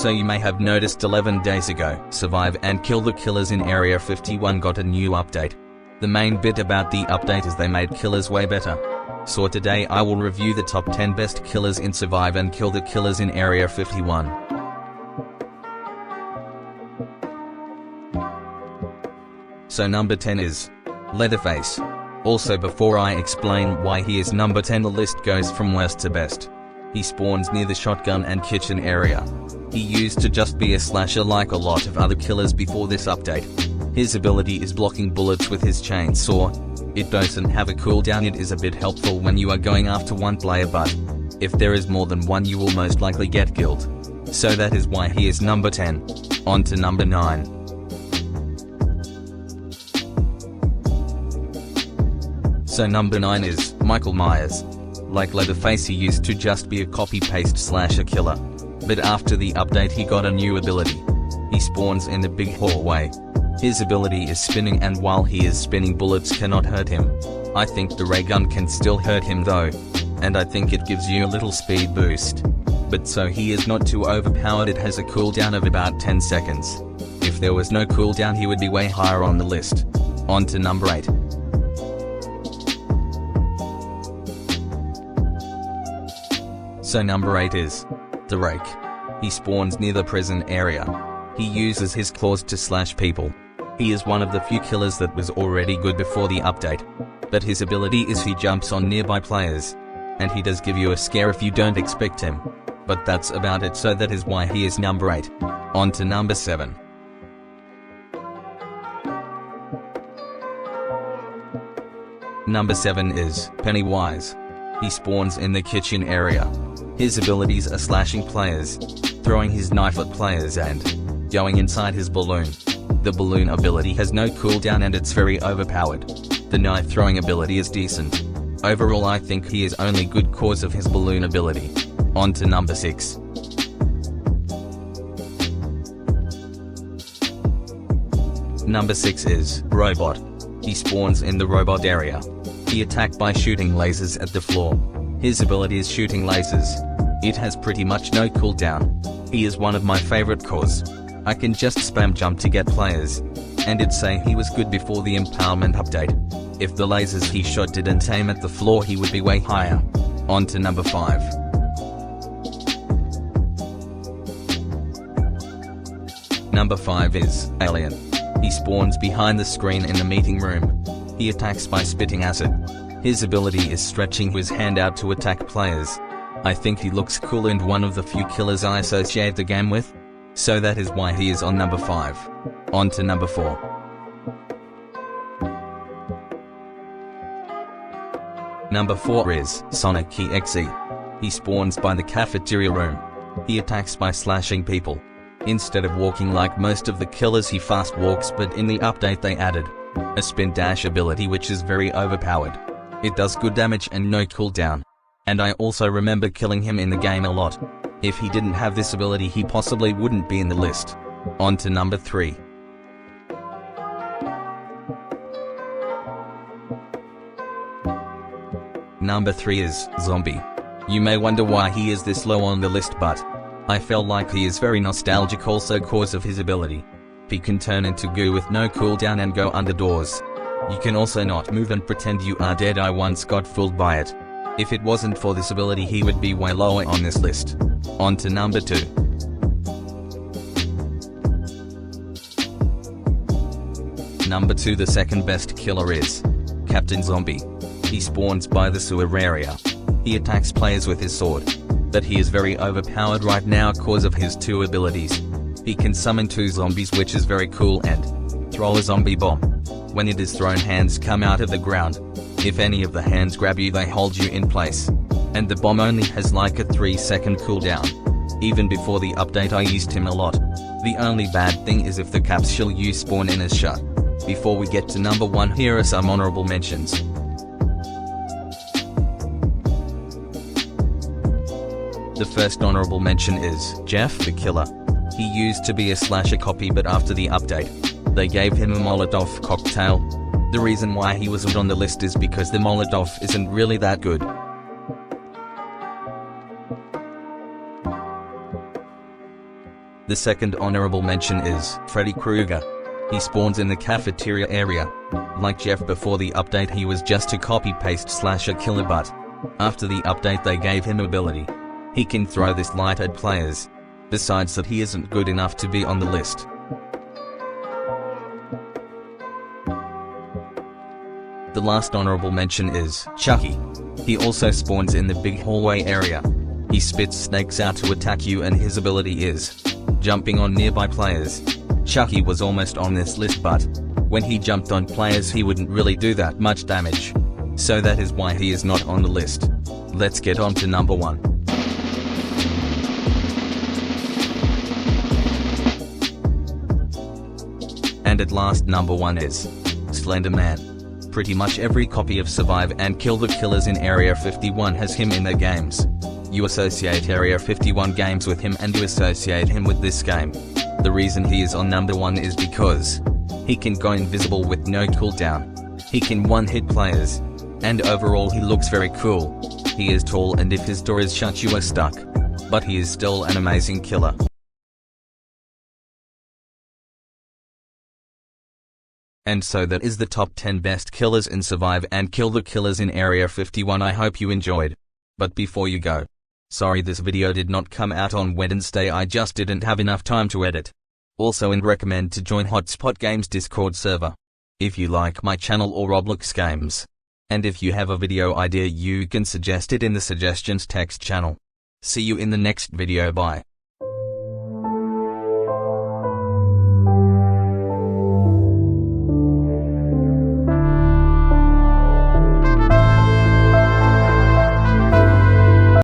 Also, you may have noticed 11 days ago, Survive and Kill the Killers in Area 51 got a new update. The main bit about the update is they made killers way better. So today I will review the top 10 best killers in Survive and Kill the Killers in Area 51. So number 10 is Leatherface. Also, before I explain why he is number 10, the list goes from worst to best. He spawns near the shotgun and kitchen area. He used to just be a slasher like a lot of other killers before this update. His ability is blocking bullets with his chainsaw. It doesn't have a cooldown. It is a bit helpful when you are going after one player, but if there is more than one you will most likely get killed. So that is why he is number 10. On to number 9. So number 9 is Michael Myers. Like Leatherface, he used to just be a copy-paste slasher killer. But after the update he got a new ability. He spawns in the big hallway. His ability is spinning, and while he is spinning, bullets cannot hurt him. I think the ray gun can still hurt him though. And I think it gives you a little speed boost. But so he is not too overpowered. It has a cooldown of about 10 seconds. If there was no cooldown he would be way higher on the list. On to number 8. So number 8 is The Rake. He spawns near the prison area. He uses his claws to slash people. He is one of the few killers that was already good before the update. But his ability is he jumps on nearby players. And he does give you a scare if you don't expect him. But that's about it, so that is why he is number 8. On to number 7. Number 7 is Pennywise. He spawns in the kitchen area. His abilities are slashing players, throwing his knife at players, and going inside his balloon. The balloon ability has no cooldown and it's very overpowered. The knife throwing ability is decent. Overall I think he is only good cause of his balloon ability. On to number 6. Number 6 is Robot. He spawns in the robot area. He attacks by shooting lasers at the floor. His ability is shooting lasers. It has pretty much no cooldown. He is one of my favorite cause. I can just spam jump to get players. And it'd say he was good before the empowerment update. If the lasers he shot didn't aim at the floor he would be way higher. On to number 5. Number 5 is Alien. He spawns behind the screen in the meeting room. He attacks by spitting acid. His ability is stretching his hand out to attack players. I think he looks cool and one of the few killers I associate the game with. So that is why he is on number 5. On to number 4. Number 4 is SAKTKA. He spawns by the cafeteria room. He attacks by slashing people. Instead of walking like most of the killers he fast walks, but in the update they added a spin dash ability which is very overpowered. It does good damage and no cooldown. And I also remember killing him in the game a lot. If he didn't have this ability he possibly wouldn't be in the list. On to number 3. Number 3 is Zombie. You may wonder why he is this low on the list, but I felt like he is very nostalgic also cause of his ability. He can turn into goo with no cooldown and go under doors. You can also not move and pretend you are dead. I once got fooled by it. If it wasn't for this ability he would be way lower on this list. On to number 2. Number 2, the second best killer is Captain Zombie. He spawns by the sewer area. He attacks players with his sword. But he is very overpowered right now cause of his 2 abilities. He can summon 2 zombies which is very cool, and throw a zombie bomb. When it is thrown hands come out of the ground. If any of the hands grab you they hold you in place. And the bomb only has like a 3-second cooldown. Even before the update I used him a lot. The only bad thing is if the capsule you spawn in is shut. Before we get to number 1, here are some honorable mentions. The first honorable mention is Jeff the Killer. He used to be a slasher copy, but after the update, they gave him a Molotov cocktail. The reason why he wasn't on the list is because the Molotov isn't really that good. The second honorable mention is Freddy Krueger. He spawns in the cafeteria area. Like Jeff before the update, he was just a copy-paste slasher killer, but after the update they gave him ability. He can throw this light at players. Besides that, he isn't good enough to be on the list. The last honorable mention is Chucky. He also spawns in the big hallway area. He spits snakes out to attack you, and his ability is jumping on nearby players. Chucky was almost on this list, but when he jumped on players he wouldn't really do that much damage. So that is why he is not on the list. Let's get on to number 1. And at last, number 1 is Slender Man. Pretty much every copy of Survive and Kill the Killers in Area 51 has him in their games. You associate Area 51 games with him, and you associate him with this game. The reason he is on number 1 is because he can go invisible with no cooldown. He can one-hit players. And overall he looks very cool. He is tall, and if his door is shut you are stuck. But he is still an amazing killer. And so that is the top 10 best killers in Survive and Kill the Killers in Area 51. I hope you enjoyed. But before you go, sorry this video did not come out on Wednesday, I just didn't have enough time to edit. Also, and recommend to join Hotspot Games Discord server if you like my channel or Roblox games. And if you have a video idea you can suggest it in the suggestions text channel. See you in the next video, bye.